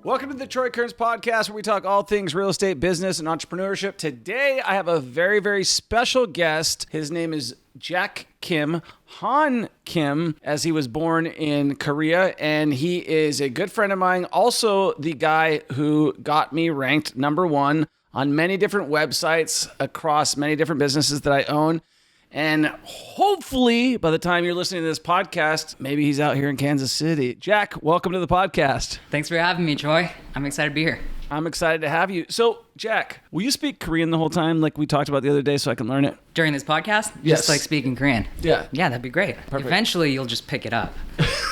Welcome to the Troy Kearns podcast, where we talk all things real estate, business, and entrepreneurship. Today, I have a very, very special guest. His name is Jack Kim, Han Kim, as he was born in Korea, and he is a good friend of mine. Also, the guy who got me ranked #1 on many different websites across many different businesses that I own. And hopefully, by the time you're listening to this podcast, maybe he's out here in Kansas City. Jack, welcome to the podcast. Thanks for having me, Troy. I'm excited to be here. I'm excited to have you. So, Jack, will you speak Korean the whole time like we talked about the other day so I can learn it? During this podcast? Yes. Just like speaking Korean? Yeah. Yeah, that'd be great. Perfect. Eventually, you'll just pick it up.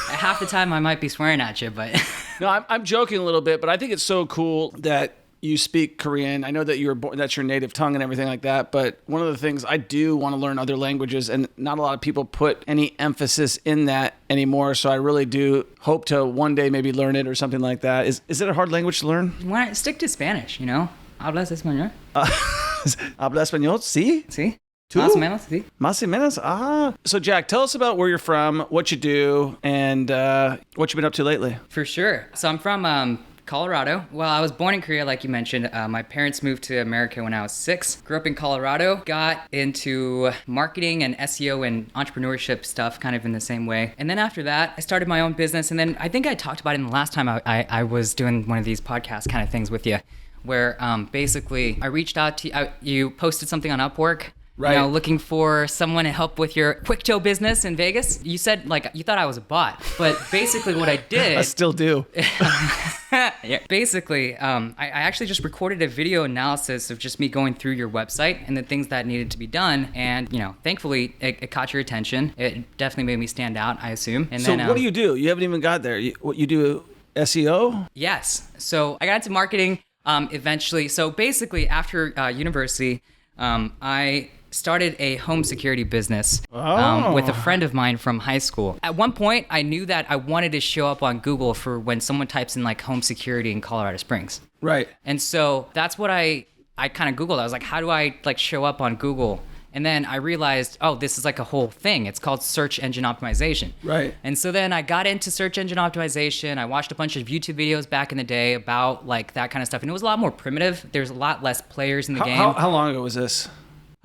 Half the time, I might be swearing at you, but... No, I'm joking a little bit, but I think it's so cool that you speak Korean. I know that you were born, that's your native tongue and everything like that, but one of the things I do want to learn other languages, and not a lot of people put any emphasis in that anymore, so I really do hope to one day maybe learn it or something like that. Is it a hard language to learn? Why not stick to Spanish, you know? Hablas español? Habla español? Sí? Sí? Tú? Más o menos, sí. Más o menos? Ah. So, Jack, tell us about where you're from, what you do, and what you've been up to lately. For sure. So I'm from Colorado. Well, I was born in Korea, like you mentioned. My parents moved to America when I was 6. Grew up in Colorado. Got into marketing and SEO and entrepreneurship stuff kind of in the same way. And then after that, I started my own business. And then I think I talked about it in the last time I was doing one of these podcast kind of things with you, where basically I reached out to you posted something on Upwork. Right. You know, looking for someone to help with your quick toe business in Vegas. You said, like, you thought I was a bot, but basically what I did... I still do. Yeah, basically, I actually just recorded a video analysis of just me going through your website and the things that needed to be done. And, you know, thankfully, it caught your attention. It definitely made me stand out, I assume. And So then, what do you do? You haven't even got there. What you do, SEO? Yes. So I got into marketing eventually. So basically, after university, I started a home security business with a friend of mine from high school. At one point, I knew that I wanted to show up on Google for when someone types in like home security in Colorado Springs. Right. And so that's what I kind of Googled. I was like, how do I like show up on Google? And then I realized, oh, this is like a whole thing. It's called search engine optimization. Right. And so then I got into search engine optimization. I watched a bunch of YouTube videos back in the day about like that kind of stuff. And it was a lot more primitive. There's a lot less players in the game. How long ago was this?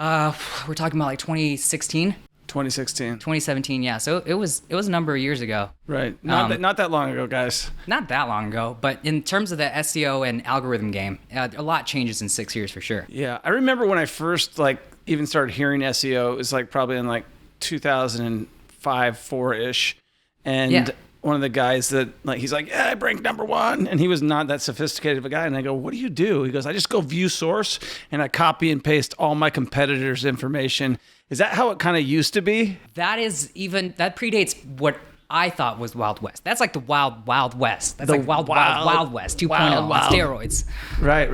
We're talking about like 2016, 2016. 2017. Yeah. So it was a number of years ago. Right. Not that long ago, guys. Not that long ago, but in terms of the SEO and algorithm game, a lot changes in 6 years for sure. Yeah. I remember when I first like even started hearing SEO, it was like probably in like 2005, 4-ish. And Yeah. one of the guys that like, he's like, yeah, I ranked #1. And he was not that sophisticated of a guy. And I go, what do you do? He goes, I just go view source and I copy and paste all my competitors' information. Is that how it kind of used to be? That predates what I thought was Wild West. That's like the Wild West. That's like Wild West 2.0 on steroids. Right.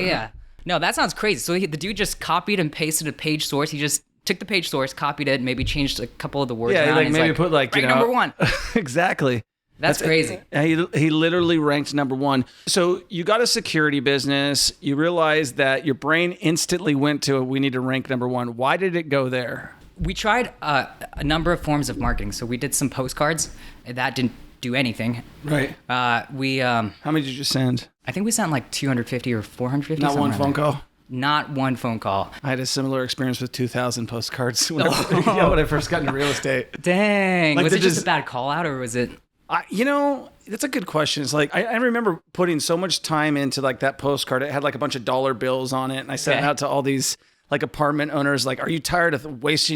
Yeah. No, that sounds crazy. So the dude just copied and pasted a page source. He just took the page source, copied it, maybe changed a couple of the words. Yeah, around, like and maybe put like, you rank know. #1. Exactly. That's crazy. He literally ranked #1. So you got a security business. You realized that your brain instantly went to, we need to rank #1. Why did it go there? We tried a number of forms of marketing. So we did some postcards. That didn't do anything. Right. How many did you send? I think we sent like 250 or 450. Not one phone call? Not one phone call. I had a similar experience with 2,000 postcards when I first got into real estate. Dang. Like was it just a bad call out or was it? That's a good question. It's like, I remember putting so much time into like that postcard. It had like a bunch of dollar bills on it. And I sent it out to all these like apartment owners, like, are you tired of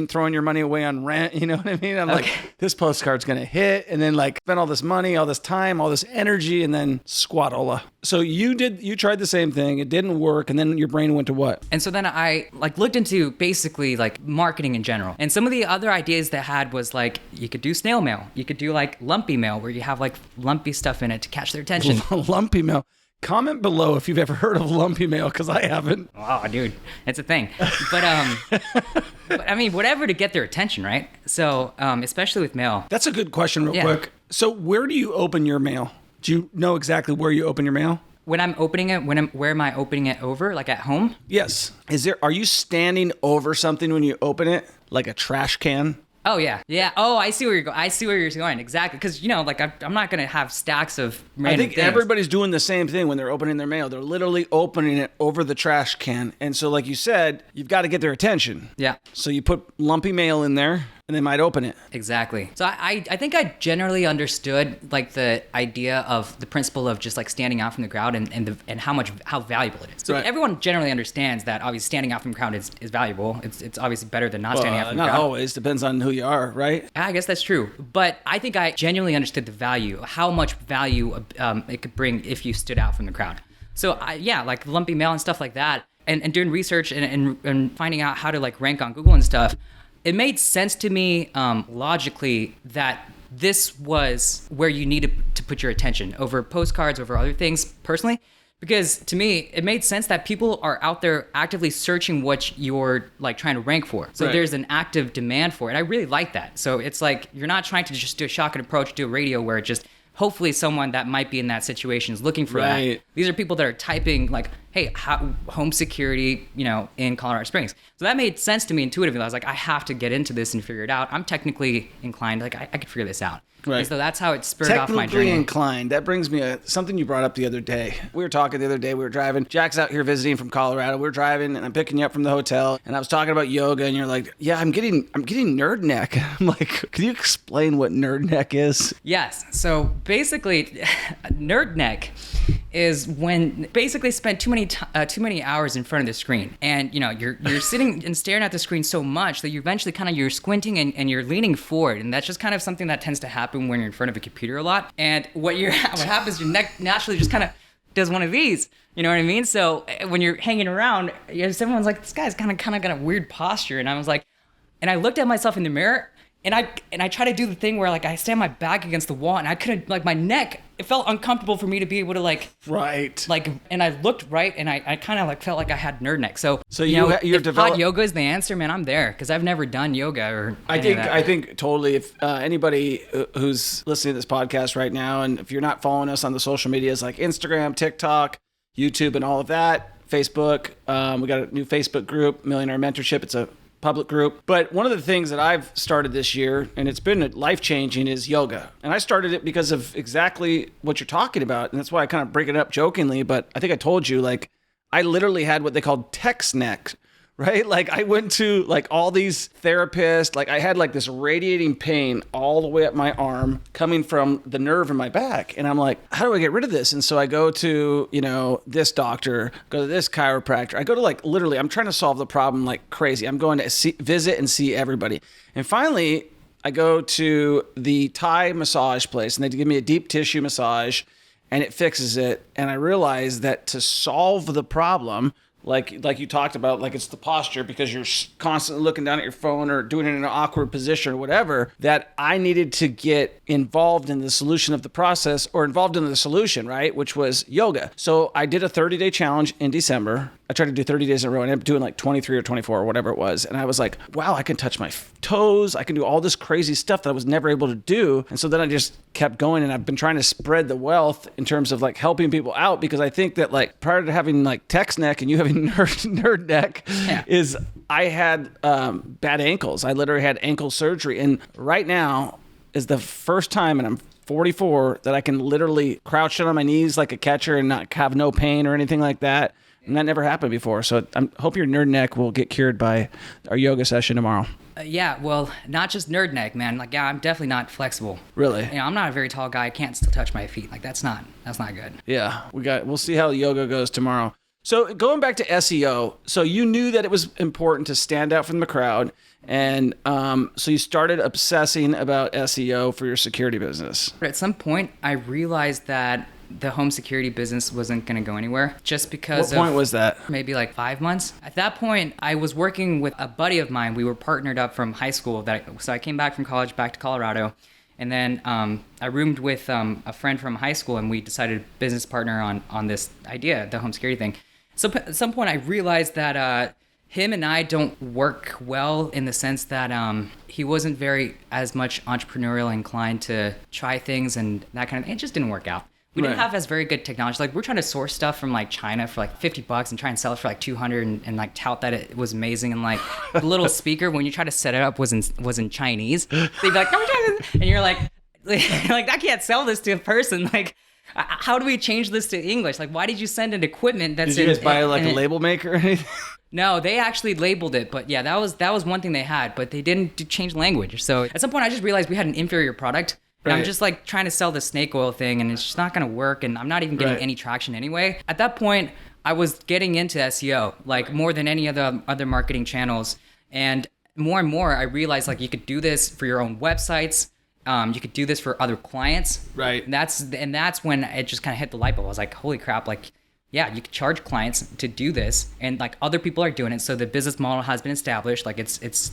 throwing your money away on rent? You know what I mean? I'm like, this postcard's going to hit. And then like spend all this money, all this time, all this energy, and then squatola. So you tried the same thing. It didn't work. And then your brain went to what? And so then I like looked into basically like marketing in general. And some of the other ideas that I had was like, you could do snail mail. You could do like lumpy mail where you have like lumpy stuff in it to catch their attention. Lumpy mail. Comment below if you've ever heard of lumpy mail, because I haven't. Oh, dude, it's a thing. But I mean, whatever to get their attention, right? So, especially with mail. That's a good question, real quick. So, where do you open your mail? Do you know exactly where you open your mail? When I'm opening it, where am I opening it over? Like at home? Yes. Are you standing over something when you open it, like a trash can? Oh yeah, yeah. Oh, I see where you're going. I see where you're going. Exactly, because like I'm not gonna have stacks of random I think things. everybody's doing the same thing when they're opening their mail. They're literally opening it over the trash can. And so, like you said, you've got to get their attention. Yeah. So you put lumpy mail in there, and they might open it. Exactly. So I think I generally understood like the idea of the principle of just like standing out from the crowd and how valuable it is. So Right. everyone generally understands that obviously standing out from the crowd is valuable. It's obviously better than not standing out from the Not crowd. always. Depends on who you are, right? I guess that's true. But I think I genuinely understood the value, how much value it could bring if you stood out from the crowd. So like lumpy mail and stuff like that, and doing research and finding out how to like rank on Google and stuff, it made sense to me logically that this was where you needed to put your attention over postcards, over other things personally. Because to me, it made sense that people are out there actively searching what you're like trying to rank for. So Right. there's an active demand for it. I really like that. So it's like you're not trying to just do a shotgun approach, do a radio where it just hopefully someone that might be in that situation is looking for Right. that. These are people that are typing like, hey, home security, in Colorado Springs. So that made sense to me intuitively. I was like, I have to get into this and figure it out. I'm technically inclined, like I could figure this out. Right. And so that's how it spurred off my Technically journey. inclined. That brings me something you brought up the other day. We were talking the other day. We were driving. Jack's out here visiting from Colorado. We were driving, and I'm picking you up from the hotel. And I was talking about yoga, and you're like, "Yeah, I'm getting nerd neck." I'm like, "Can you explain what nerd neck is?" Yes. So basically, nerd neck is when basically spend too many hours in front of the screen, and you're sitting and staring at the screen so much that you eventually you're squinting and you're leaning forward, and that's just kind of something that tends to happen when you're in front of a computer a lot. And what happens, your neck naturally just kind of does one of these. You know what I mean? So when you're hanging around, everyone's like, this guy's kind of got a weird posture, and I was like, and I looked at myself in the mirror. And I try to do the thing where like I stand my back against the wall and I couldn't, like my neck, it felt uncomfortable for me to be able to Right. and I looked right and I kind of like felt like I had nerd neck. So you've if developed hot yoga is the answer, man, I'm there because I've never done yoga or I any of that. think totally. If anybody who's listening to this podcast right now, and if you're not following us on the social medias like Instagram, TikTok, YouTube, and all of that, Facebook, we got a new Facebook group, Millionaire Mentorship. It's a public group. But one of the things that I've started this year, and it's been life-changing, is yoga. And I started it because of exactly what you're talking about. And that's why I kind of bring it up jokingly. But I think I told you, like, I literally had what they called text neck, right? Like I went to like all these therapists, like I had like this radiating pain all the way up my arm coming from the nerve in my back. And I'm like, how do I get rid of this? And so I go to, this doctor, go to this chiropractor. I go to like literally, I'm trying to solve the problem like crazy. I'm going to visit and see everybody. And finally, I go to the Thai massage place and they give me a deep tissue massage and it fixes it. And I realized that to solve the problem, like you talked about, like it's the posture because you're constantly looking down at your phone or doing it in an awkward position or whatever, that I needed to get involved in the solution of the process or involved in the solution, right? Which was yoga. So I did a 30-day challenge in December. I tried to do 30 days in a row and I ended up doing like 23 or 24 or whatever it was. And I was like, wow, I can touch my toes. I can do all this crazy stuff that I was never able to do. And so then I just kept going and I've been trying to spread the wealth in terms of like helping people out because I think that like prior to having like text neck and you having nerd neck is I had bad ankles. I literally had ankle surgery. And right now is the first time, and I'm 44, that I can literally crouch down on my knees like a catcher and not have no pain or anything like that. And that never happened before. So I hope your nerd neck will get cured by our yoga session tomorrow. Yeah, well, not just nerd neck, man. Like, yeah, I'm definitely not flexible. Really? I'm not a very tall guy. I can't still touch my feet. Like, that's not good. Yeah, we'll see how yoga goes tomorrow. So going back to SEO, so you knew that it was important to stand out from the crowd. And so you started obsessing about SEO for your security business. But at some point, I realized that the home security business wasn't going to go anywhere just because What point was that? Maybe like 5 months. At that point, I was working with a buddy of mine. We were partnered up from high school. So I came back from college, back to Colorado. And then I roomed with a friend from high school, and we decided to business partner on this idea, the home security thing. So at some point, I realized that him and I don't work well in the sense that he wasn't very as much entrepreneurial inclined to try things and that kind of thing. It just didn't work out. We didn't Right. have as very good technology. Like we're trying to source stuff from like China for like $50 and try and sell it for like 200 and like tout that it was amazing. And like the little speaker, when you try to set it up was in Chinese. They'd be like, and you're like, I can't sell this to a person. Like, how do we change this to English? Like, why did you send an equipment that's Did you guys buy like a label maker or anything? No, they actually labeled it, but yeah, that was one thing they had, but they didn't change language. So at some point I just realized we had an inferior product. And I'm just like trying to sell the snake oil thing and it's just not going to work and I'm not even getting any traction anyway. At that point, I was getting into SEO like more than any other marketing channels. And more, I realized like you could do this for your own websites. You could do this for other clients. Right. And that's when it just kind of hit the light bulb. I was like, holy crap, like, yeah, you could charge clients to do this and like other people are doing it. So the business model has been established. Like it's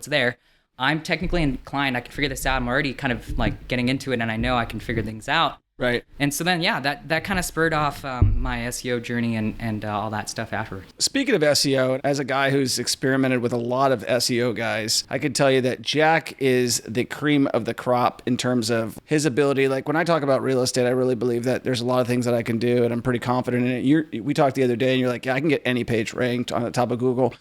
there. I'm technically inclined. I can figure this out. I'm already kind of like getting into it and I know I can figure things out. Right. And so then, yeah, that kind of spurred off my SEO journey and all that stuff after. Speaking of SEO, as a guy who's experimented with a lot of SEO guys, I can tell you that Jack is the cream of the crop in terms of his ability. Like when I talk about real estate, I really believe that there's a lot of things that I can do and I'm pretty confident in it. We talked the other day and you're like, yeah, I can get any page ranked on the top of Google.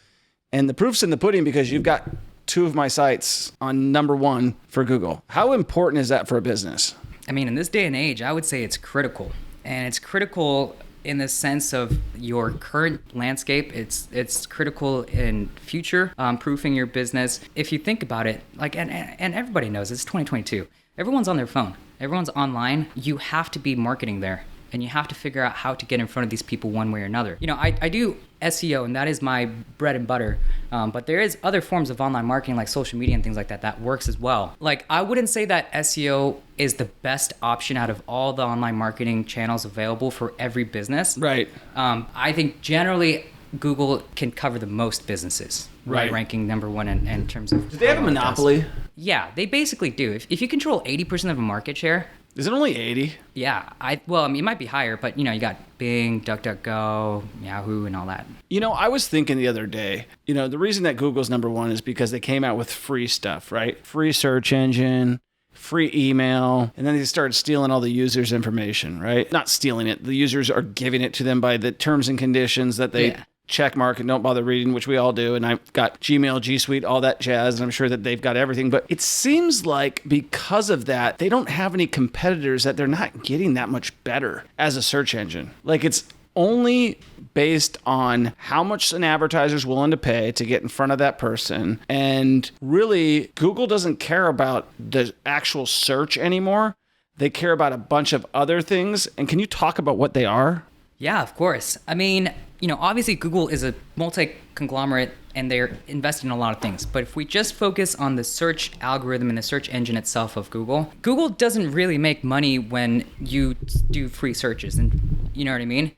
And the proof's in the pudding because you've got 2 of my sites on number 1 for Google. How important is that for a business? I mean, in this day and age, I would say it's critical. And it's critical in the sense of your current landscape. It's critical in future proofing your business. If you think about it, like, and everybody knows it's 2022. Everyone's on their phone. Everyone's online. You have to be marketing there. And you have to figure out how to get in front of these people one way or another. You know, I do SEO, and that is my bread and butter. But there is other forms of online marketing, like social media and things like that, that works as well. Like, I wouldn't say that SEO is the best option out of all the online marketing channels available for every business. Right. I think generally Google can cover the most businesses. Right. Ranking number 1 in terms of... Do they have a monopoly? Yeah, they basically do. If you control 80% of a market share... Is it only 80? Yeah, I mean, it might be higher, but you got Bing, DuckDuckGo, Yahoo, and all that. I was thinking the other day, the reason that Google's number 1 is because they came out with free stuff, right? Free search engine, free email, and then they started stealing all the users' information, right? Not stealing it. The users are giving it to them by the terms and conditions that they check mark and don't bother reading, which we all do. And I've got Gmail, G Suite, all that jazz, and I'm sure that they've got everything. But it seems like because of that, they don't have any competitors, that they're not getting that much better as a search engine. Like it's only based on how much an advertiser's willing to pay to get in front of that person. And really, Google doesn't care about the actual search anymore. They care about a bunch of other things. And can you talk about what they are? Yeah, of course. I mean, obviously Google is a multi-conglomerate and they're investing in a lot of things. But if we just focus on the search algorithm and the search engine itself of Google, Google doesn't really make money when you do free searches. And you know what I mean?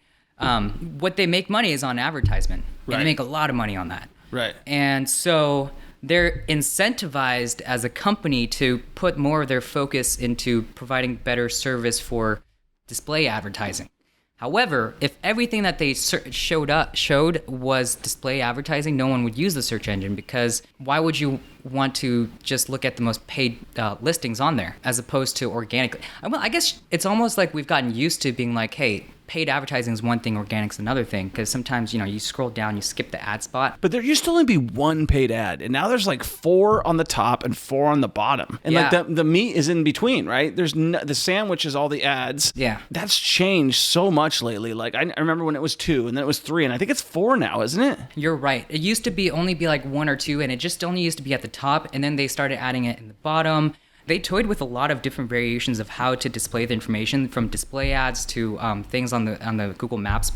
What they make money is on advertisement. Right. And they make a lot of money on that. Right. And so they're incentivized as a company to put more of their focus into providing better service for display advertising. However, if everything that they showed was display advertising, no one would use the search engine, because why would you want to just look at the most paid listings on there as opposed to organically? Well, I guess it's almost like we've gotten used to being like, hey, paid advertising is one thing, organic's another thing, because sometimes, you scroll down, you skip the ad spot. But there used to only be one paid ad, and now there's like 4 on the top and 4 on the bottom. And like the meat is in between, right? There's the sandwich is all the ads. Yeah. That's changed so much lately. Like I remember when it was 2 and then it was 3, and I think it's 4 now, isn't it? You're right. It used to only be like 1 or 2, and it just only used to be at the top, and then they started adding it in the bottom. They toyed with a lot of different variations of how to display the information, from display ads to things on the Google Maps.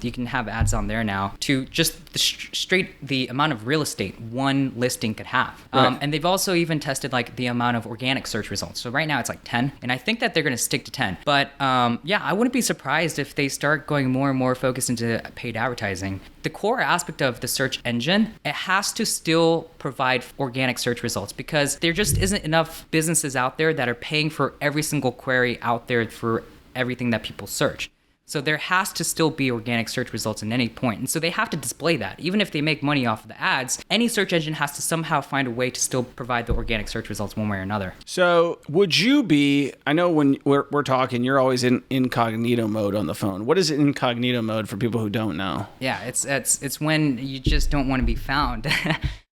You can have ads on there now, to just straight the amount of real estate one listing could have. Right. And they've also even tested like the amount of organic search results. So right now it's like 10, and I think that they're going to stick to 10. But I wouldn't be surprised if they start going more and more focused into paid advertising. The core aspect of the search engine, it has to still provide organic search results, because there just isn't enough businesses out there that are paying for every single query out there for everything that people search. So there has to still be organic search results at any point. And so they have to display that. Even if they make money off of the ads, any search engine has to somehow find a way to still provide the organic search results one way or another. So would you be, I know when we're talking, you're always in incognito mode on the phone. What is incognito mode for people who don't know? Yeah, it's when you just don't want to be found.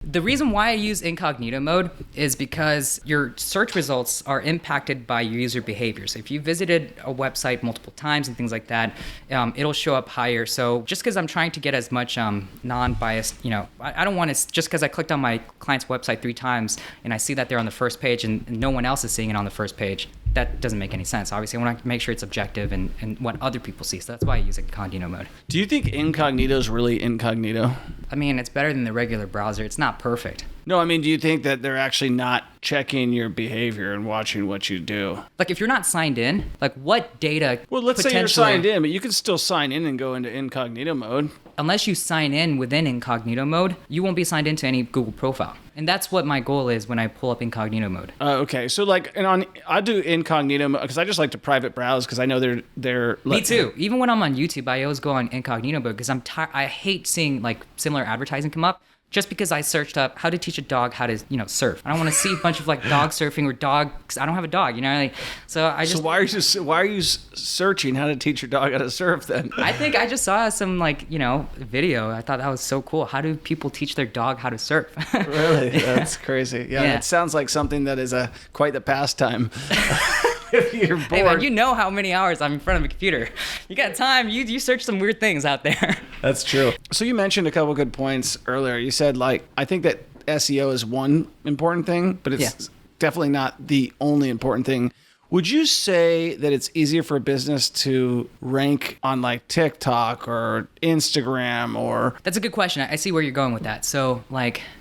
The reason why I use incognito mode is because your search results are impacted by your user behavior. So if you visited a website multiple times and things like that, it'll show up higher. So just because I'm trying to get as much non-biased, I don't want to, just because I clicked on my client's website 3 times and I see that they're on the first page and no one else is seeing it on the first page, that doesn't make any sense. Obviously, I want to make sure it's objective and what other people see. So that's why I use incognito mode. Do you think incognito is really incognito? I mean, it's better than the regular browser. It's not perfect. No, I mean, do you think that they're actually not checking your behavior and watching what you do? Like, if you're not signed in, like, what data? Well, let's say you're signed in, but you can still sign in and go into incognito mode. Unless you sign in within incognito mode, you won't be signed into any Google profile. And that's what my goal is when I pull up incognito mode. Okay, so I do incognito mode because I just like to private browse because I know they're. Me too. Even when I'm on YouTube, I always go on incognito mode because I hate seeing like similar advertising come up. Just because I searched up how to teach a dog how to, surf. I don't want to see a bunch of like dog surfing or cause I don't have a dog, So why are you searching how to teach your dog how to surf then? I think I just saw some video. I thought that was so cool. How do people teach their dog how to surf? Really? That's crazy. Yeah, it sounds like something that is quite the pastime. If you're bored. Hey man, you know how many hours I'm in front of a computer. You got time, you search some weird things out there. That's true. So you mentioned a couple good points earlier. You said I think that SEO is one important thing, but it's definitely not the only important thing. Would you say that it's easier for a business to rank on like TikTok or Instagram or? That's a good question. I see where you're going with that. So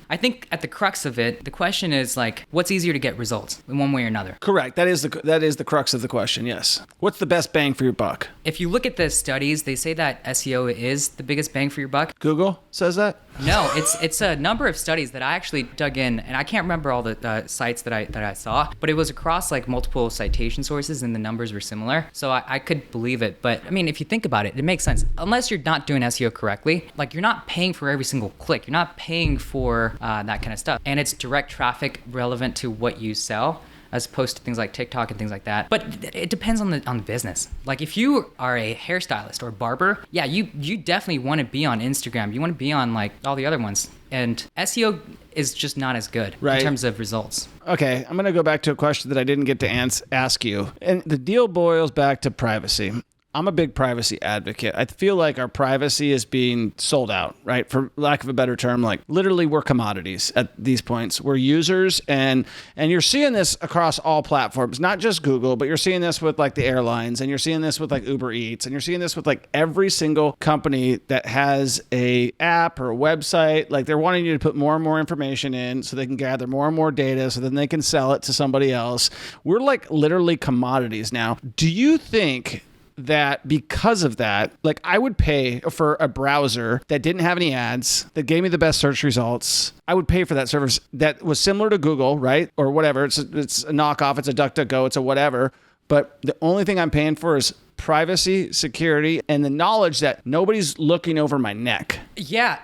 I think at the crux of it, the question is what's easier to get results in one way or another? Correct. That is the crux of the question. Yes. What's the best bang for your buck? If you look at the studies, they say that SEO is the biggest bang for your buck. Google says that? No, it's a number of studies that I actually dug in, and I can't remember all the sites that I saw, but it was across multiple citation sources, and the numbers were similar. So I could believe it. But I mean, if you think about it, it makes sense. Unless you're not doing SEO correctly, you're not paying for every single click. You're not paying for that kind of stuff. And it's direct traffic relevant to what you sell, as opposed to things like TikTok and things like that. But it depends on the business. If you are a hairstylist or a barber, yeah, you definitely want to be on Instagram. You want to be on all the other ones. And SEO is just not as good in terms of results. Okay, I'm going to go back to a question that I didn't get to ask you. And the deal boils back to privacy. I'm a big privacy advocate. I feel like our privacy is being sold out, right? For lack of a better term, literally we're commodities at these points. We're users and you're seeing this across all platforms, not just Google, but you're seeing this with the airlines and you're seeing this with Uber Eats and you're seeing this with every single company that has a app or a website. They're wanting you to put more and more information in so they can gather more and more data so then they can sell it to somebody else. We're literally commodities now. Do you think that because of that, I would pay for a browser that didn't have any ads, that gave me the best search results? I would pay for that service that was similar to Google, right? Or whatever. It's a knockoff. It's a DuckDuckGo. It's a whatever. But the only thing I'm paying for is privacy, security, and the knowledge that nobody's looking over my neck. Yeah.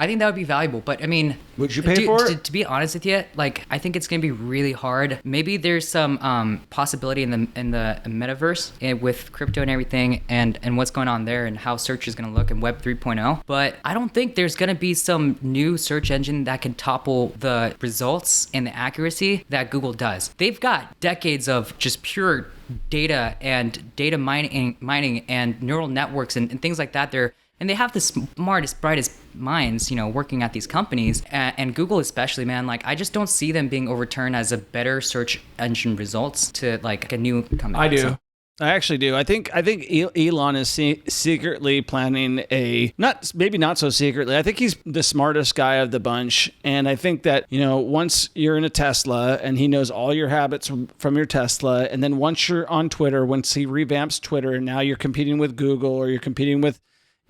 I think that would be valuable, but I mean, would you pay for it? To be honest with you, I think it's gonna be really hard. Maybe there's some possibility in the metaverse with crypto and everything, and what's going on there, and how search is gonna look in Web 3.0. But I don't think there's gonna be some new search engine that can topple the results and the accuracy that Google does. They've got decades of just pure data and data mining and neural networks and things like that. And they have the smartest, brightest minds, working at these companies, and Google especially, man. I just don't see them being overturned as a better search engine results to a new company. I do. I actually do. I think Elon is secretly planning maybe not so secretly. I think he's the smartest guy of the bunch. And I think that, once you're in a Tesla and he knows all your habits from your Tesla, and then once you're on Twitter, once he revamps Twitter, and now you're competing with Google or you're competing with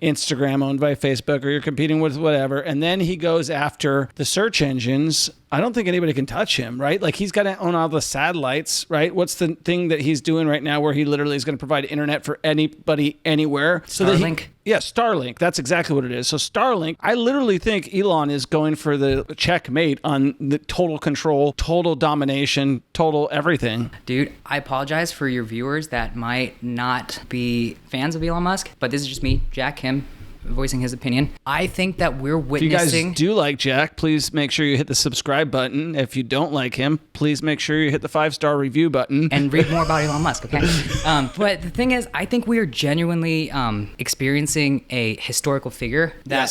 Instagram owned by Facebook, or you're competing with whatever. And then he goes after the search engines I don't think anybody can touch him, right? Like he's got to own all the satellites, right? What's the thing that he's doing right now where he literally is going to provide internet for anybody anywhere? Starlink? Yeah, Starlink. That's exactly what it is. So Starlink, I literally think Elon is going for the checkmate on the total control, total domination, total everything. Dude, I apologize for your viewers that might not be fans of Elon Musk, but this is just me, Jack Kim, voicing his opinion. I think that we're witnessing... If you guys do like Jack, please make sure you hit the subscribe button. If you don't like him, please make sure you hit the 5-star review button. And read more about Elon Musk, okay? But the thing is, I think we are genuinely experiencing a historical figure that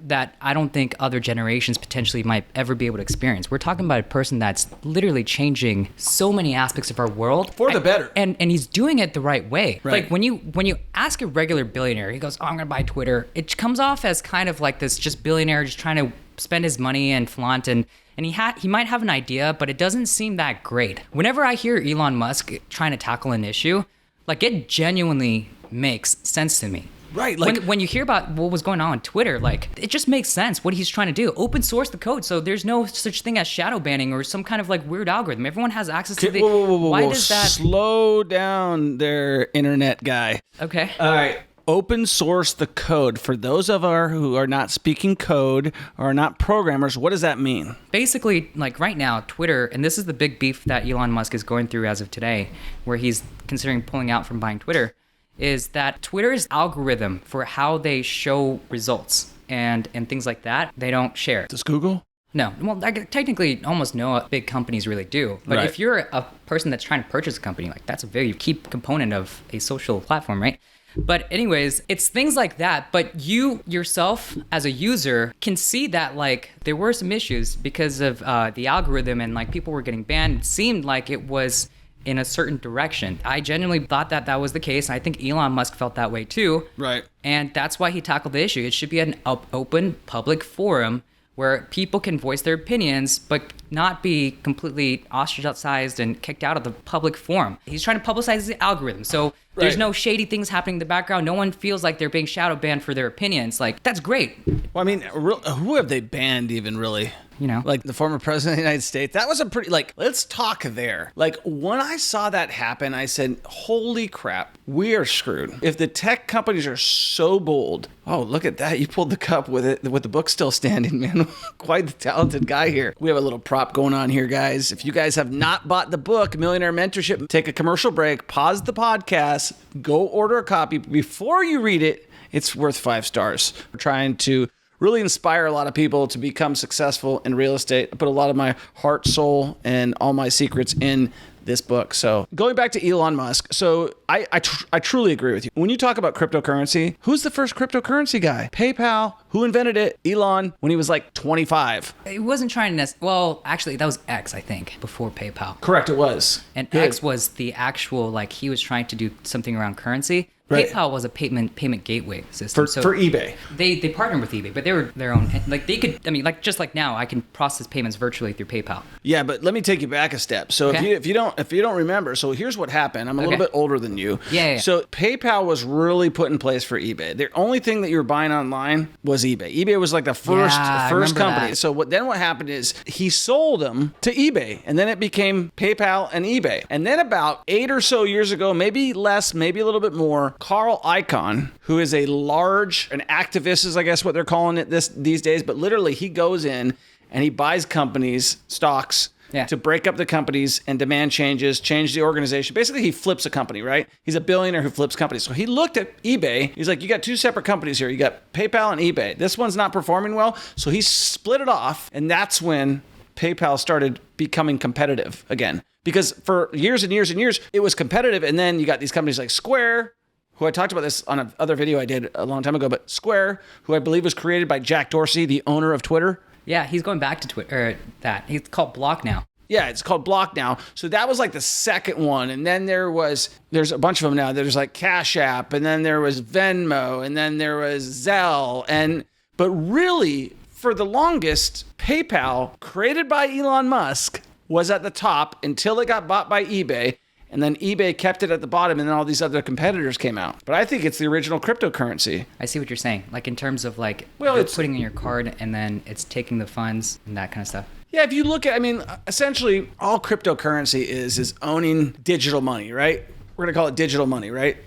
that I don't think other generations potentially might ever be able to experience. We're talking about a person that's literally changing so many aspects of our world. For the better. And he's doing it the right way. Right. Like when you ask a regular billionaire, he goes, "Oh, I'm going to buy Twitter," it comes off as kind of like this just billionaire just trying to spend his money and flaunt, and he might have an idea, but it doesn't seem that great. Whenever I hear Elon Musk trying to tackle an issue, like it genuinely makes sense to me. Right, like when you hear about what was going on Twitter, like it just makes sense what he's trying to do. Open source the code, so there's no such thing as shadow banning or some kind of like weird algorithm. Everyone has access to the. Whoa, does that? Slow down there, internet guy. Okay. All right. Open source the code. For those of our who are not speaking code or are not programmers, what does that mean? Basically, like right now, Twitter, and this is the big beef that Elon Musk is going through as of today, where he's considering pulling out from buying Twitter, is that Twitter's algorithm for how they show results and things like that, they don't share. Does Google? No. Well, technically, almost no big companies really do. But Right. if you're a person that's trying to purchase a company, like that's a very key component of a social platform, right? But anyways, it's things like that. But you yourself as a user can see that like there were some issues because of the algorithm and like people were getting banned. It seemed like it was in a certain direction. I genuinely thought that was the case. And I think Elon Musk felt that way too. Right. And that's why he tackled the issue. It should be an open public forum where people can voice their opinions, but not be completely ostracized and kicked out of the public forum. He's trying to publicize the algorithm. So there's no shady things happening in the background. No one feels like they're being shadow banned for their opinions. Like, that's great. Well, I mean, who have they banned even really? You know, like the former president of the United States. That was a pretty, like, let's talk there. Like, when I saw that happen, I said, holy crap, we are screwed. If the tech companies are so bold, oh, look at that. You pulled the cup with it, with the book still standing, man. Quite the talented guy here. We have a little prop going on here, guys. If you guys have not bought the book, Millionaire Mentorship, take a commercial break, pause the podcast, go order a copy. Before you read it, it's worth 5 stars. We're trying to really inspire a lot of people to become successful in real estate. I put a lot of my heart, soul, and all my secrets in this book. So going back to Elon Musk. So I truly agree with you. When you talk about cryptocurrency, who's the first cryptocurrency guy? PayPal. Who invented it? Elon, when he was like 25. He wasn't trying to, well, actually that was X, I think, before PayPal. Correct, it was. And Good. X was the actual, like he was trying to do something around currency. Right. PayPal was a payment gateway system. For eBay. They partnered with eBay, but they were their own. Like they could, I mean, like just like now, I can process payments virtually through PayPal. Yeah, but let me take you back a step. So Okay. if you don't remember, so here's what happened. I'm a little bit older than you. Yeah. So PayPal was really put in place for eBay. The only thing that you were buying online was eBay. eBay was like the first I remember company. that. So what happened is he sold them to eBay, and then it became PayPal and eBay. And then about 8 or so years ago, maybe less, maybe a little bit more, Carl Icahn, who is an activist is I guess what they're calling it these days, but literally he goes in and he buys companies, stocks, to break up the companies and demand changes, change the organization. Basically, he flips a company, right? He's a billionaire who flips companies. So he looked at eBay. He's like, you got 2 separate companies here. You got PayPal and eBay. This one's not performing well. So he split it off. And that's when PayPal started becoming competitive again. Because for years and years and years, it was competitive. And then you got these companies like Square, who I talked about this on another video I did a long time ago, but Square, who I believe was created by Jack Dorsey, the owner of Twitter. Yeah, he's going back to Twitter. He's called Block now. Yeah, it's called Block now. So that was like the second one. And then there's a bunch of them now. There's like Cash App, and then there was Venmo, and then there was Zelle. But really, for the longest, PayPal, created by Elon Musk, was at the top until it got bought by eBay. And then eBay kept it at the bottom, and then all these other competitors came out. But I think it's the original cryptocurrency. I see what you're saying. Like in terms of like Well, it's putting in your card and then it's taking the funds and that kind of stuff. Yeah, if you look at, I mean, essentially all cryptocurrency is owning digital money, right? We're going to call it digital money, right?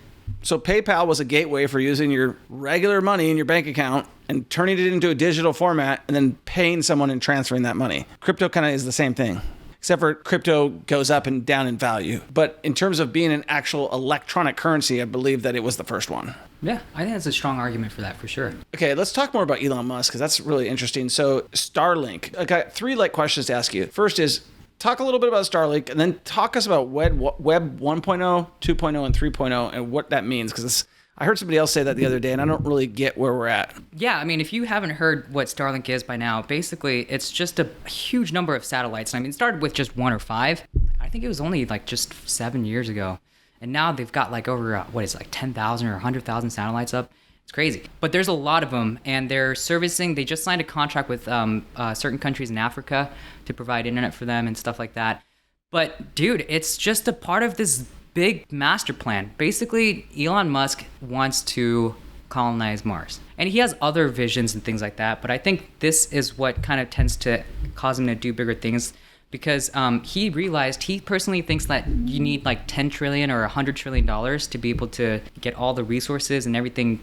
So PayPal was a gateway for using your regular money in your bank account and turning it into a digital format and then paying someone and transferring that money. Crypto kind of is the same thing, except for crypto goes up and down in value. But in terms of being an actual electronic currency, I believe that it was the first one. Yeah, I think that's a strong argument for that, for sure. Okay, let's talk more about Elon Musk because that's really interesting. So Starlink, I got three questions to ask you. First is, talk a little bit about Starlink, and then talk us about Web 1.0, 2.0, and 3.0, and what that means. Because I heard somebody else say that the other day, and I don't really get where we're at. Yeah, I mean, if you haven't heard what Starlink is by now, basically it's just a huge number of satellites. I mean, it started with just 1 or 5. I think it was only like just 7 years ago. And now they've got like over, 10,000 or 100,000 satellites up. It's crazy. But there's a lot of them, and they're servicing, they just signed a contract with certain countries in Africa to provide internet for them and stuff like that. But dude, it's just a part of this big master plan. Basically, Elon Musk wants to colonize Mars. And he has other visions and things like that, but I think this is what kind of tends to cause him to do bigger things. Because he realized, he personally thinks that you need like 10 trillion or $100 trillion to be able to get all the resources and everything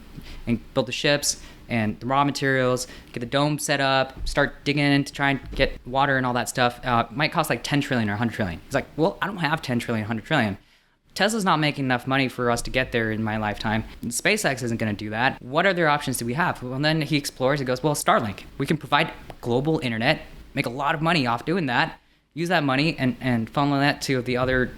and build the ships and the raw materials, get the dome set up, start digging in to try and get water and all that stuff. It might cost like 10 trillion or 100 trillion. He's like, well, I don't have 10 trillion, 100 trillion. Tesla's not making enough money for us to get there in my lifetime. And SpaceX isn't going to do that. What other options do we have? Well, then he explores, he goes, well, Starlink. We can provide global internet, make a lot of money off doing that. Use that money and funnel that to the other,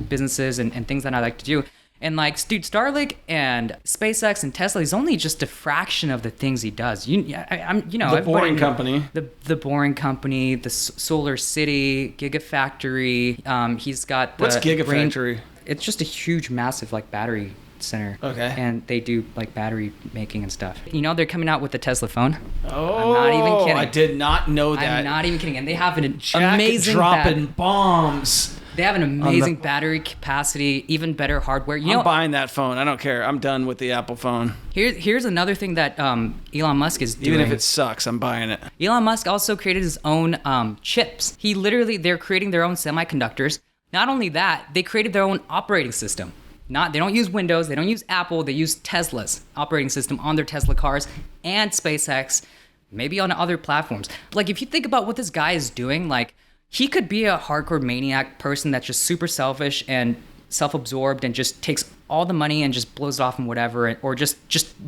businesses and things that I like to do. And like, dude, Starlink and SpaceX and Tesla is only just a fraction of the things he does. The Boring Company. The Boring Company, the Solar City, Gigafactory. He's got the What's Gigafactory? It's just a huge, massive like battery center. Okay. And they do like battery making and stuff. They're coming out with the Tesla phone. Oh, I'm not even kidding. I did not know that. I'm not even kidding. And they have an Jack amazing dropping bombs. They have an amazing battery capacity, even better hardware. I'm buying that phone. I don't care. I'm done with the Apple phone. Here's another thing that Elon Musk is doing. Even if it sucks, I'm buying it. Elon Musk also created his own chips. They're creating their own semiconductors. Not only that, they created their own operating system. They don't use Windows, they don't use Apple, they use Tesla's operating system on their Tesla cars and SpaceX, maybe on other platforms. Like, if you think about what this guy is doing, like, he could be a hardcore maniac person that's just super selfish and self-absorbed and just takes all the money and just blows it off and whatever, or just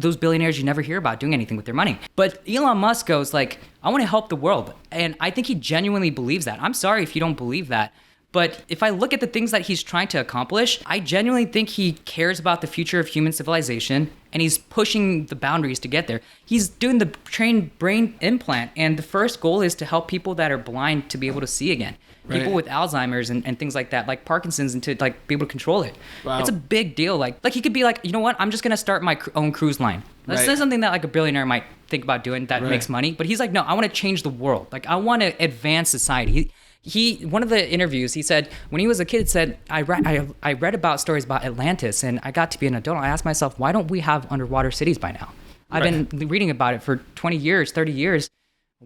those billionaires you never hear about doing anything with their money. But Elon Musk goes like, I want to help the world. And I think he genuinely believes that. I'm sorry if you don't believe that. But if I look at the things that he's trying to accomplish, I genuinely think he cares about the future of human civilization, and he's pushing the boundaries to get there. He's doing the trained brain implant, and the first goal is to help people that are blind to be able to see again. Right. People with Alzheimer's and things like that, like Parkinson's, and to like be able to control it. Wow. It's a big deal. Like he could be like, you know what? I'm just gonna start my own cruise line. That's something that like a billionaire might think about doing that makes money. But he's like, no, I want to change the world. Like, I want to advance society. He one of the interviews, he said when he was a kid, said I read about stories about Atlantis, and I got to be an adult. I asked myself, why don't we have underwater cities by now? I've been reading about it for 20 years, 30 years.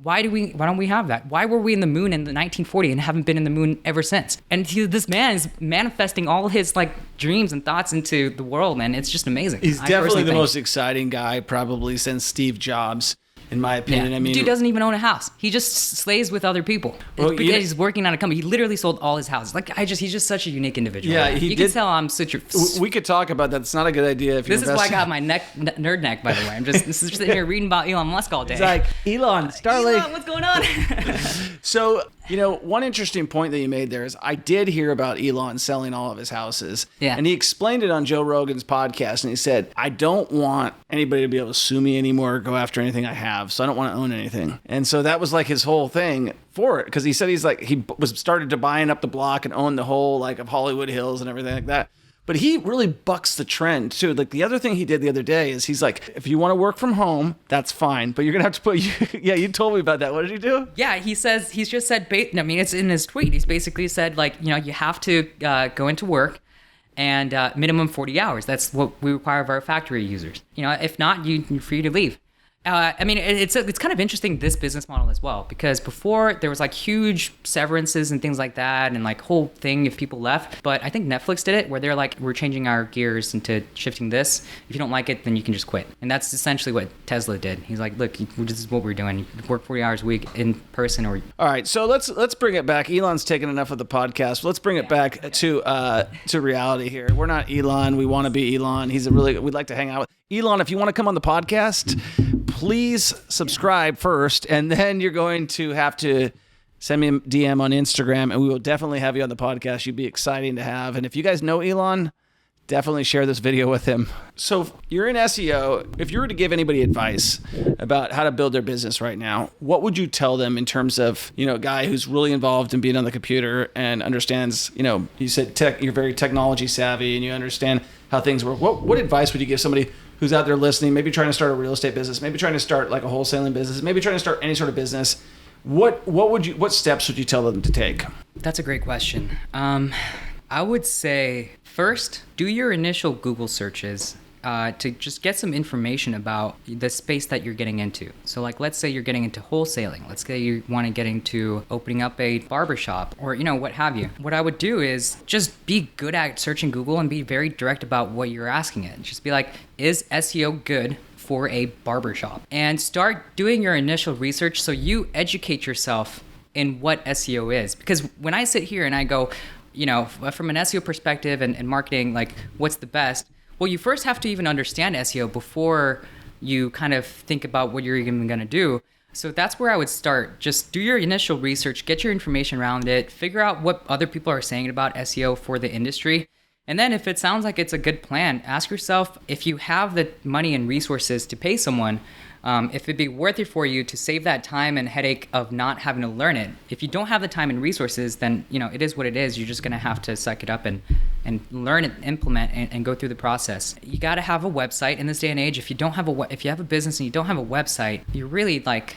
Why don't we have that? Why were we in the moon in the 1940 and haven't been in the moon ever since? And this man is manifesting all his like dreams and thoughts into the world, man. It's just amazing. He's definitely the most exciting guy probably since Steve Jobs. In my opinion, yeah. I mean, dude doesn't even own a house. He just slays with other people. Well, because he's working on a company. He literally sold all his houses. Like, he's just such a unique individual. Yeah, you can tell I'm such a. We could talk about that. It's not a good idea. If this is why I got my nerd neck, by the way. I'm just sitting here reading about Elon Musk all day. It's like Elon, Starlink. Elon, what's going on? So, one interesting point that you made there is I did hear about Elon selling all of his houses. Yeah. And he explained it on Joe Rogan's podcast. And he said, I don't want anybody to be able to sue me anymore or go after anything I have. So I don't want to own anything. And so that was like his whole thing for it. Because he said he was started to buying up the block and own the whole like of Hollywood Hills and everything like that. But he really bucks the trend too. Like the other thing he did the other day is he's like, if you want to work from home, that's fine. But you're going to have to put, yeah, you told me about that. What did he do? Yeah, he's just said, it's in his tweet. He's basically said like, you have to go into work and minimum 40 hours. That's what we require of our factory users. If not, you're free to leave. I mean, it's kind of interesting, this business model as well, because before there was like huge severances and things like that, and like whole thing if people left. But I think Netflix did it where they're like, we're changing our gears into shifting this. If you don't like it, then you can just quit. And that's essentially what Tesla did. He's like, look, this is what we're doing. You work 40 hours a week in person or. All right, so let's bring it back. Elon's taken enough of the podcast. Let's bring it back to reality here. We're not Elon. We want to be Elon. We'd like to hang out with Elon. If you want to come on the podcast, please subscribe first, and then you're going to have to send me a DM on Instagram, and we will definitely have you on the podcast. You'd be exciting to have. And if you guys know Elon, definitely share this video with him. So you're in SEO. If you were to give anybody advice about how to build their business right now, what would you tell them in terms of, a guy who's really involved in being on the computer and understands, you said you're very technology savvy and you understand how things work. What advice would you give somebody who's out there listening, maybe trying to start a real estate business, maybe trying to start like a wholesaling business, maybe trying to start any sort of business? What steps would you tell them to take? That's a great question. I would say first, do your initial Google searches to just get some information about the space that you're getting into. So like, let's say you're getting into wholesaling. Let's say you want to get into opening up a barbershop or, what have you. What I would do is just be good at searching Google and be very direct about what you're asking it. Just be like, is SEO good for a barbershop? And start doing your initial research so you educate yourself in what SEO is. Because when I sit here and I go, from an SEO perspective and marketing, like what's the best? Well, you first have to even understand SEO before you kind of think about what you're even going to do. So that's where I would start. Just do your initial research, get your information around it, figure out what other people are saying about SEO for the industry. And then if it sounds like it's a good plan, ask yourself if you have the money and resources to pay someone, if it'd be worth it for you to save that time and headache of not having to learn it. If you don't have the time and resources, then it is what it is. You're just gonna have to suck it up and learn it, implement, and go through the process. You got to have a website in this day and age. If you have a business and you don't have a website, you're really like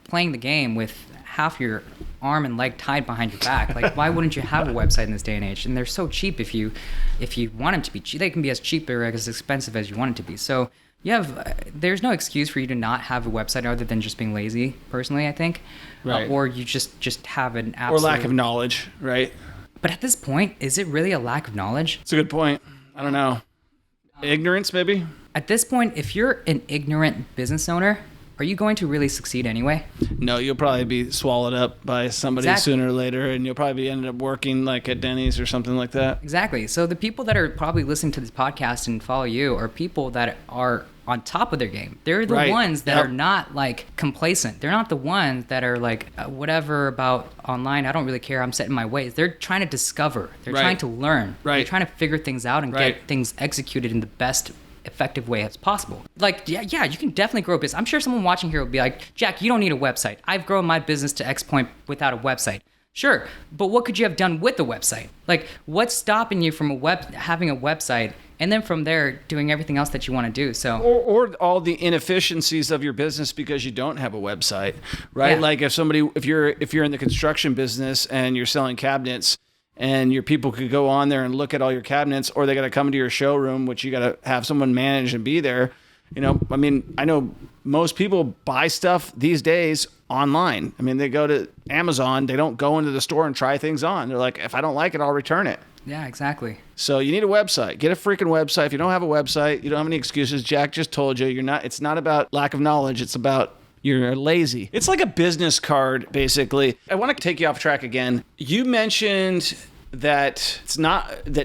playing the game with half your arm and leg tied behind your back. Like, why wouldn't you have a website in this day and age? And they're so cheap. If you want them to be cheap, they can be as cheap or as expensive as you want it to be. So there's no excuse for you to not have a website other than just being lazy, personally, I think. Right. Or you just have an absolute... Or lack of knowledge, right? But at this point, is it really a lack of knowledge? It's a good point. I don't know. Ignorance, maybe? At this point, if you're an ignorant business owner, are you going to really succeed anyway? No, you'll probably be swallowed up by somebody sooner or later, and you'll probably end up working like at Denny's or something like that. Exactly. So the people that are probably listening to this podcast and follow you are people that are on top of their game. They're the ones that are not like complacent. They're not the ones that are like, whatever about online, I don't really care, I'm set in my ways. They're trying to discover. They're trying to learn. They're trying to figure things out and get things executed in the best effective way as possible. Like, yeah, you can definitely grow a business. I'm sure someone watching here will be like, Jack, you don't need a website. I've grown my business to X point without a website. Sure, but what could you have done with the website? Like, what's stopping you from having a website and then from there doing everything else that you want to do? So, or all the inefficiencies of your business because you don't have a website, right? Yeah. Like if you're in the construction business and you're selling cabinets, and your people could go on there and look at all your cabinets, or they got to come into your showroom, which you got to have someone manage and be there. I mean, I know most people buy stuff these days online. I mean, they go to Amazon, they don't go into the store and try things on. They're like, if I don't like it, I'll return it. Yeah, exactly. So you need a website. Get a freaking website. If you don't have a website, you don't have any excuses. Jack just told you, it's not about lack of knowledge. It's about you're lazy. It's like a business card, basically. I want to take you off track again. You mentioned that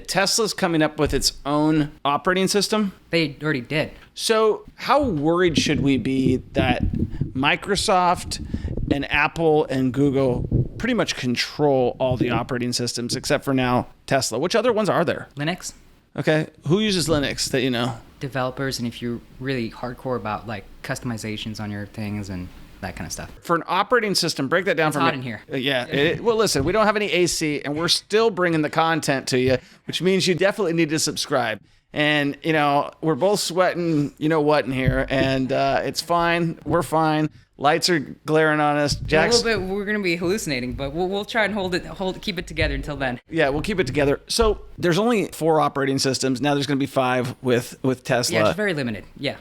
Tesla's coming up with its own operating system. They already did. So how worried should we be that Microsoft and Apple and Google pretty much control all the operating systems except for now Tesla? Which other ones are there? Linux. Okay. Who uses Linux that you know? Developers, and if you're really hardcore about like customizations on your things and that kind of stuff. For an operating system, break that down for me. It's hot in here. Yeah. Well, listen, we don't have any AC, and we're still bringing the content to you, which means you definitely need to subscribe. And, we're both sweating, what in here, and it's fine. We're fine. Lights are glaring on us. A Jack's, little bit, we're going to be hallucinating, but we'll try and keep it together until then. yeah, we'll keep it together. So there's only 4 operating systems. Now there's going to be 5 with Tesla. Yeah, it's very limited. Yeah.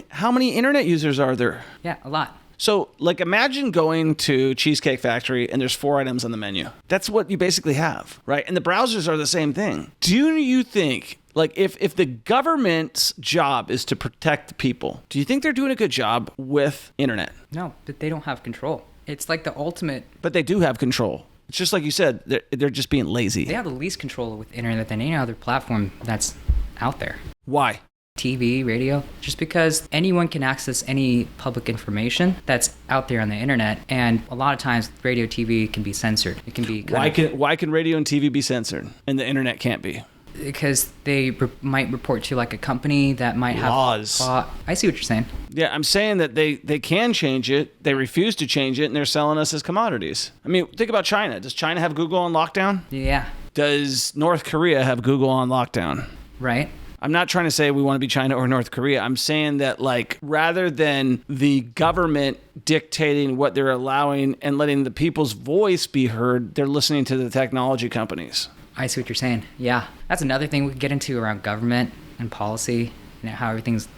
How many internet users are there? Yeah, a lot. So, like, imagine going to Cheesecake Factory and there's 4 items on the menu. That's what you basically have, right? And the browsers are the same thing. Do you think, like, if the government's job is to protect the people, do you think they're doing a good job with internet? No, but they don't have control. It's like the ultimate. But they do have control. It's just like you said, they're just being lazy. They have the least control with internet than any other platform that's out there. Why? TV, radio, just because anyone can access any public information that's out there on the internet, and a lot of times radio, TV can be censored. It can be why can radio and TV be censored and the internet can't be? Because they might report to like a company that might have laws. I see what you're saying. Yeah, I'm saying that they can change it. They refuse to change it, and they're selling us as commodities. I mean, think about China. Does China have Google on lockdown? Yeah. Does North Korea have Google on lockdown? Right. I'm not trying to say we want to be China or North Korea. I'm saying that, like, rather than the government dictating what they're allowing and letting the people's voice be heard, they're listening to the technology companies. I see what you're saying. Yeah. That's another thing we could get into around government and policy, how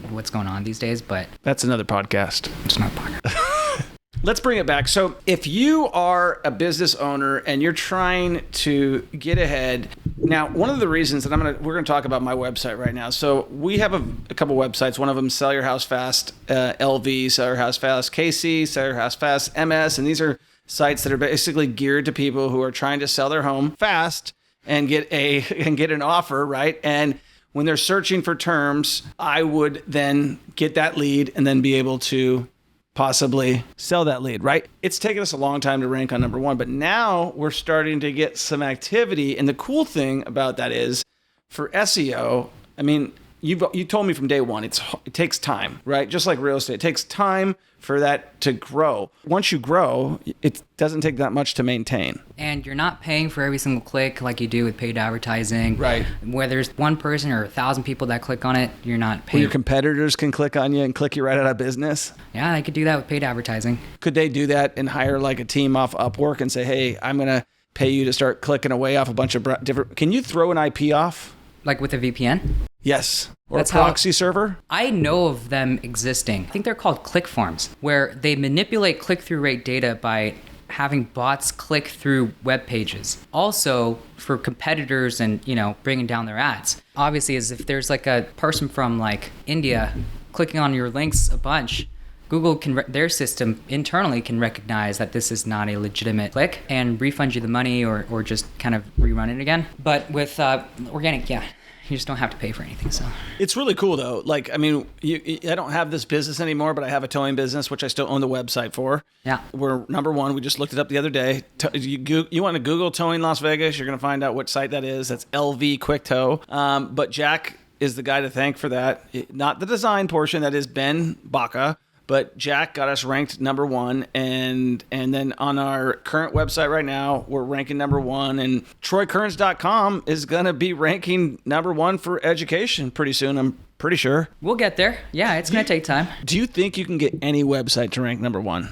what's going on these days, but that's another podcast. It's not a podcast. Let's bring it back. So if you are a business owner and you're trying to get ahead, now one of the reasons that we're going to talk about my website right now. So we have a couple websites. One of them, Sell Your House Fast, LV, Sell Your House Fast, KC, Sell Your House Fast, MS, and these are sites that are basically geared to people who are trying to sell their home fast and get an offer, right? And when they're searching for terms, I would then get that lead and then be able to possibly sell that lead, right? It's taken us a long time to rank on number 1, but now we're starting to get some activity. And the cool thing about that is for SEO, I mean, you told me from day one, it takes time, right? Just like real estate, it takes time for that to grow. Once you grow, it doesn't take that much to maintain. And you're not paying for every single click like you do with paid advertising. Right. Where there's one person or 1,000 people that click on it, you're not paying. Well, your competitors can click on you and click you right out of business. Yeah, they could do that with paid advertising. Could they do that and hire like a team off Upwork and say, hey, I'm going to pay you to start clicking away off a bunch of different... Can you throw an IP off? Like with a VPN? Yes. Or a proxy server? I know of them existing. I think they're called click farms, where they manipulate click-through rate data by having bots click through web pages. Also, for competitors and, bringing down their ads. Obviously, as if there's like a person from like India clicking on your links a bunch, Google their system internally can recognize that this is not a legitimate click and refund you the money or just kind of rerun it again. But with organic, yeah. You just don't have to pay for anything. So it's really cool though. Like, I mean, I don't have this business anymore, but I have a towing business, which I still own the website for. Yeah. We're number 1. We just looked it up the other day. You want to Google towing Las Vegas, you're going to find out what site that is. That's LV Quick Tow. But Jack is the guy to thank for that. Not the design portion. That is Ben Baca. But Jack got us ranked number 1, and then on our current website right now, we're ranking number 1, and TroyKearns.com is going to be ranking number 1 for education pretty soon, I'm pretty sure. We'll get there. Yeah, it's going to take time. Do you think you can get any website to rank number 1?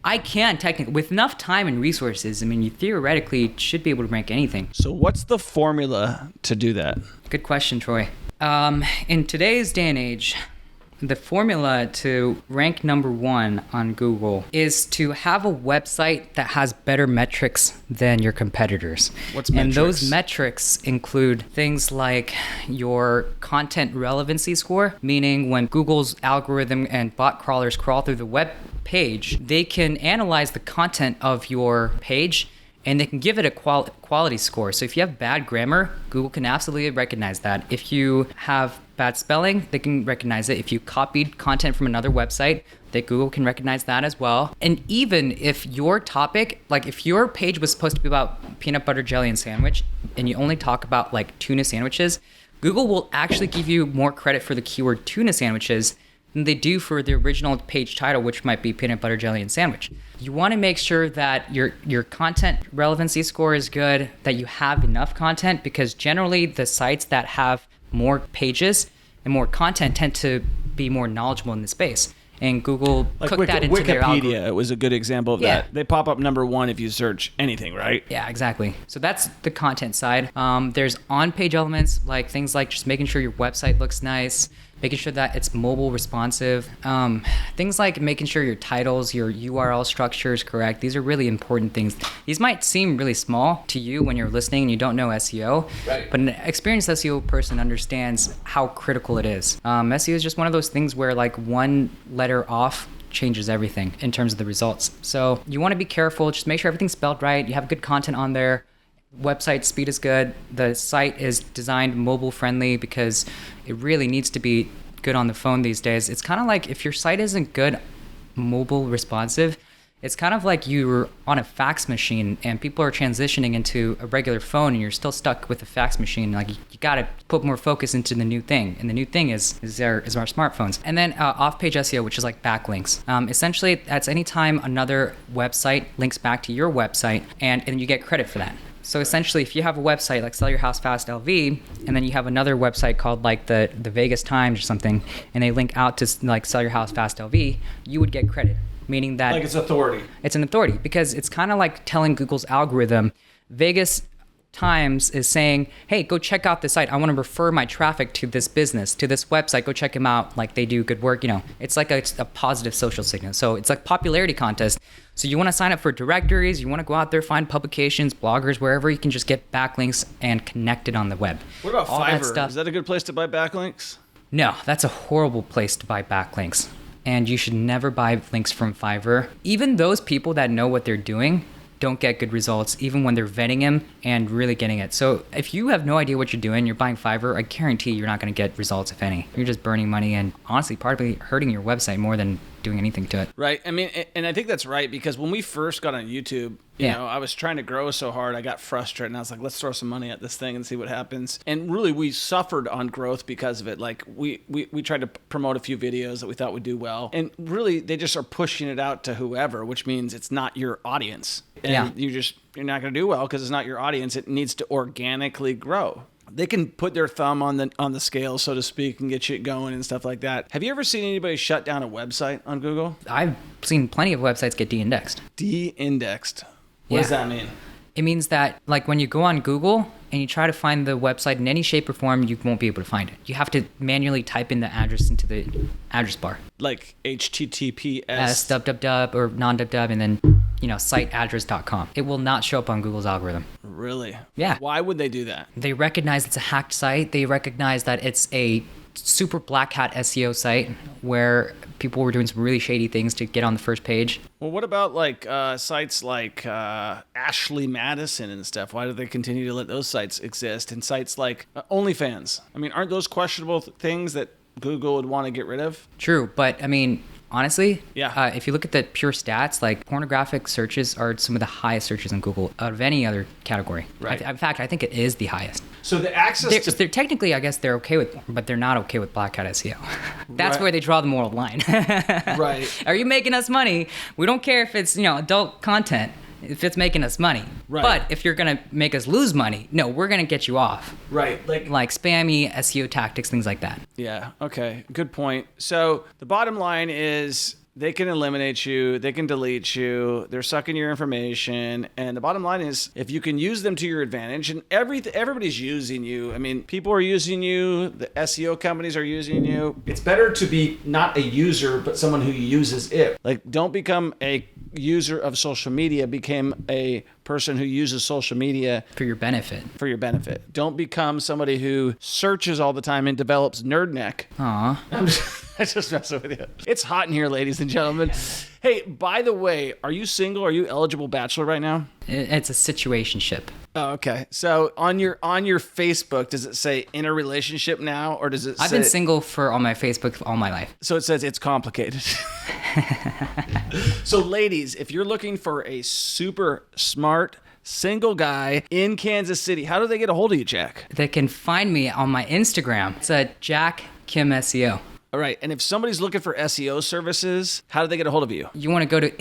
I can, technically. With enough time and resources, I mean, you theoretically should be able to rank anything. So what's the formula to do that? Good question, Troy. In today's day and age, the formula to rank number 1 on Google is to have a website that has better metrics than your competitors. What's metrics? And those metrics include things like your content relevancy score, meaning when Google's algorithm and bot crawlers crawl through the web page, they can analyze the content of your page and they can give it a quality score. So if you have bad grammar, Google can absolutely recognize that. If you have bad spelling, they can recognize it. If you copied content from another website, Google can recognize that as well. And even if your topic, like if your page was supposed to be about peanut butter jelly and sandwich, and you only talk about like tuna sandwiches, Google will actually give you more credit for the keyword tuna sandwiches than they do for the original page title, which might be peanut butter jelly and sandwich. You want to make sure that your content relevancy score is good, that you have enough content, because generally the sites that have more pages and more content tend to be more knowledgeable in the space. and Google Like cooked that into their algorithm. Wikipedia was a good example of Yeah. that. They pop up number one if you search anything, right? Yeah, exactly. So that's the content side. There's on-page elements, like things like just making sure your website looks nice, making sure that it's mobile responsive. Things like making sure your titles, your URL structure is correct. These are really important things. These might seem really small to you when you're listening and you don't know SEO, Right. but an experienced SEO person understands how critical it is. SEO is just one of those things where like one letter off changes everything in terms of the results. So you want to be careful. Just make sure everything's spelled right. You have good content on there. Website speed is good. The site is designed mobile friendly because it really needs to be good on the phone these days. It's kind of like if your site isn't good mobile responsive, it's kind of like you're on a fax machine and people are transitioning into a regular phone and you're still stuck with a fax machine. Like you got to put more focus into the new thing. And the new thing is our smartphones. And then off-page SEO, which is like backlinks. Essentially, that's anytime another website links back to your website and you get credit for that. So essentially, if you have a website like Sell Your House Fast LV, and then you have another website called like the Vegas Times or something, and they link out to like Sell Your House Fast LV, you would get credit, meaning that Like it's authority. it's an authority because it's kind of like telling Google's algorithm, Vegas Times is saying, hey, go check out this site. I want to refer my traffic to this business, to this website. Go check them out. Like they do good work. You know, it's like a positive social signal. So it's like popularity contest. So you want to sign up for directories. You want to go out there, find publications, bloggers, wherever you can just get backlinks and connect it on the web. What about All that Fiverr? stuff. Is that a good place to buy backlinks? No, that's a horrible place to buy backlinks. And you should never buy links from Fiverr. Even those people that know what they're doing don't get good results, even when they're vetting them and really getting it. So if you have no idea what you're doing, you're buying Fiverr, I guarantee you're not going to get results, if any. You're just burning money and honestly probably hurting your website more than doing anything to it. Right. I mean, and I think that's right because when we first got on YouTube, you know, I was trying to grow so hard, I got frustrated and I was like, let's throw some money at this thing and see what happens. And really, we suffered on growth because of it. Like we tried to promote a few videos that we thought would do well. And really, they just are pushing it out to whoever, which means it's not your audience. And you're not going to do well because it's not your audience. It needs to organically grow. They can put their thumb on the scale, so to speak, and get shit going and stuff like that. Have you ever seen anybody shut down a website on Google? I've seen plenty of websites get de-indexed. De-indexed. What does that mean? It means that like when you go on Google and you try to find the website in any shape or form, you won't be able to find it. You have to manually type in the address into the address bar. Like HTTPS. www or non-www and then, siteaddress.com. It will not show up on Google's algorithm. Really? Yeah. Why would they do that? They recognize it's a hacked site. They recognize that it's a super black hat SEO site where people were doing some really shady things to get on the first page. Well, what about like sites like Ashley Madison and stuff? Why do they continue to let those sites exist? And sites like OnlyFans. I mean, aren't those questionable things that Google would want to get rid of? True, but I mean, honestly, Yeah. if you look at the pure stats, like pornographic searches are some of the highest searches in Google out of any other category. Right. In fact, I think it is the highest. So the access to They're technically, I guess they're okay with porn, but they're not okay with black hat SEO. That's Right. where they draw the moral line. Right. Are you making us money? We don't care if it's adult content. If it's making us money. Right. But if you're going to make us lose money, no, we're going to get you off. Right. Like spammy SEO tactics, things like that. Yeah. Okay. Good point. So the bottom line is they can eliminate you, they can delete you, they're sucking your information, and the bottom line is if you can use them to your advantage, and everybody's using you. I mean, people are using you, the SEO companies are using you. It's better to be not a user, but someone who uses it. Like, don't become a user of social media, become a person who uses social media For your benefit. for your benefit. Don't become somebody who searches all the time and develops nerd neck. Aw. I'm just messing with you. It's hot in here, ladies and gentlemen. Hey, by the way, are you single? Are you eligible bachelor right now? It's a situationship. Oh, okay. So on your Facebook, does it say in a relationship now, or does it say? I've been single on my Facebook all my life. So it says it's complicated. So ladies, if you're looking for a super smart single guy in Kansas City, how do they get a hold of you, Jack? They can find me on my Instagram. It's Jack Kim SEO. All right. And if somebody's looking for SEO services, how do they get a hold of you? You want to go to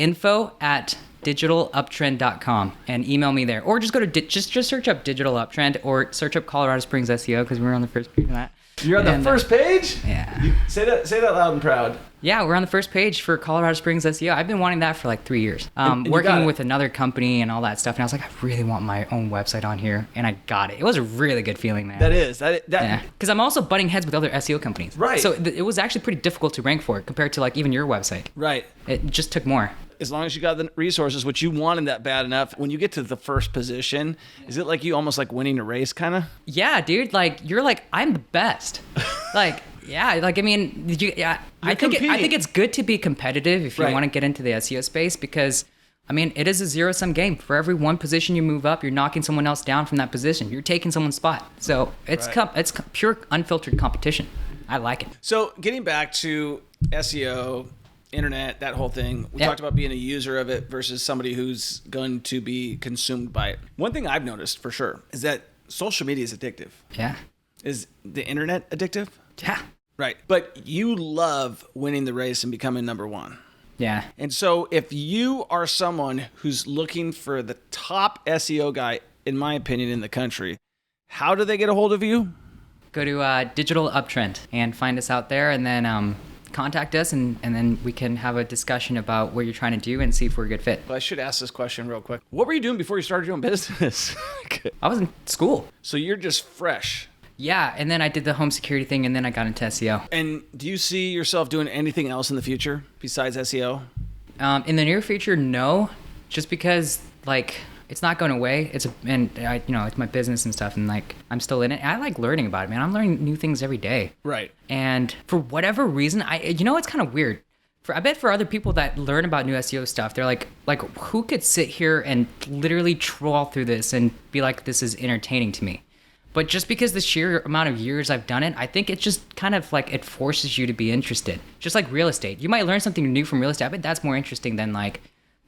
digitaluptrend.com and email me there. Or just go to, just search up Digital Uptrend or search up Colorado Springs SEO because we were on the first page of that. You're on the first page? Yeah. Say that loud and proud. Yeah, we're on the first page for Colorado Springs SEO. I've been wanting that for like 3 years. And Working with another company and all that stuff. And I was like, I really want my own website on here. And I got it. It was a really good feeling, man. That is. Yeah. Because I'm also butting heads with other SEO companies. Right. So it was actually pretty difficult to rank for it compared to like even your website. Right. It just took more. As long as you got the resources, which you wanted that bad enough, when you get to the first position, is it like you almost like winning a race kind of? Yeah, dude. Like, you're like, I'm the best. Like, yeah, like, I mean, I think it's good to be competitive if you want to get into the SEO space because, I mean, it is a zero-sum game. For every one position you move up, you're knocking someone else down from that position. You're taking someone's spot. So it's it's pure unfiltered competition. I like it. So getting back to SEO, internet, that whole thing, we talked about being a user of it versus somebody who's going to be consumed by it. One thing I've noticed for sure is that social media is addictive. Yeah. Is the internet addictive? Yeah. Right. But you love winning the race and becoming number one. Yeah. And so if you are someone who's looking for the top SEO guy, in my opinion, in the country, how do they get a hold of you? Go to Digital Uptrend and find us out there and then contact us and then we can have a discussion about what you're trying to do and see if we're a good fit. Well, I should ask this question real quick. What were you doing before you started your own business? I was in school. So you're just fresh. Yeah, and then I did the home security thing and then I got into SEO. And do you see yourself doing anything else in the future besides SEO? In the near future, no. Just because, like, it's not going away. It's my business and stuff, and like I'm still in it. I like learning about it, man. I'm learning new things every day. Right. And for whatever reason, it's kind of weird. I bet for other people that learn about new SEO stuff, they're like who could sit here and literally trawl through this and be like, this is entertaining to me. But just because the sheer amount of years I've done it, I think it just kind of like it forces you to be interested. Just like real estate. You might learn something new from real estate, but that's more interesting than like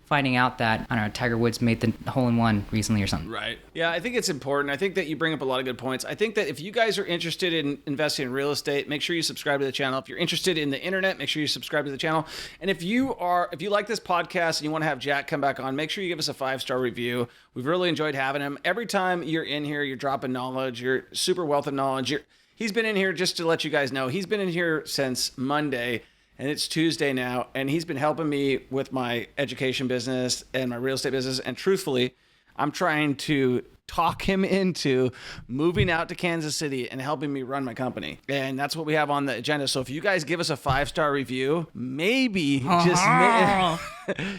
finding out that, I don't know, Tiger Woods made the hole-in-one recently or something. Right. Yeah, I think it's important. I think that you bring up a lot of good points. I think that if you guys are interested in investing in real estate, make sure you subscribe to the channel. If you're interested in the internet, make sure you subscribe to the channel. And if you like this podcast and you want to have Jack come back on, make sure you give us a 5-star review. We've really enjoyed having him. Every time you're in here, you're dropping knowledge. You're super wealth of knowledge. He's been in here, just to let you guys know, he's been in here since Monday. And it's Tuesday now, and he's been helping me with my education business and my real estate business. And truthfully, I'm trying to talk him into moving out to Kansas City and helping me run my company. And that's what we have on the agenda. So if you guys give us a 5-star review, maybe,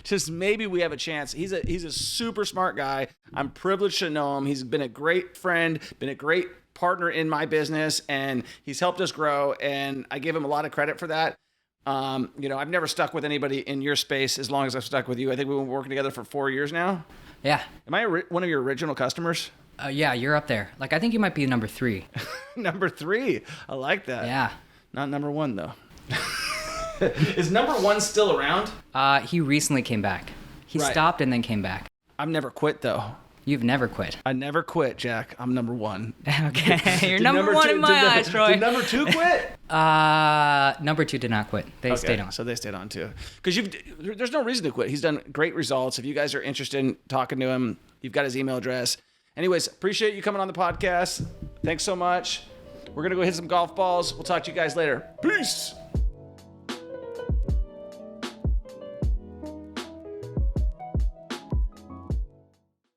just maybe we have a chance. He's a super smart guy. I'm privileged to know him. He's been a great friend, been a great partner in my business, and he's helped us grow. And I give him a lot of credit for that. I've never stuck with anybody in your space as long as I've stuck with you. I think we've been working together for 4 years now. Yeah. Am I one of your original customers? Yeah, you're up there. Like, I think you might be number 3. Number 3. I like that. Yeah. Not number 1, though. Is number 1 still around? He recently came back. He stopped and then came back. I've never quit, though. You've never quit. I never quit, Jack. I'm number 1. Okay. You're number 1 in my eyes, Troy. Did number 2 quit? Number 2 did not quit. They stayed on. So they stayed on too. Because there's no reason to quit. He's done great results. If you guys are interested in talking to him, you've got his email address. Anyways, appreciate you coming on the podcast. Thanks so much. We're going to go hit some golf balls. We'll talk to you guys later. Peace.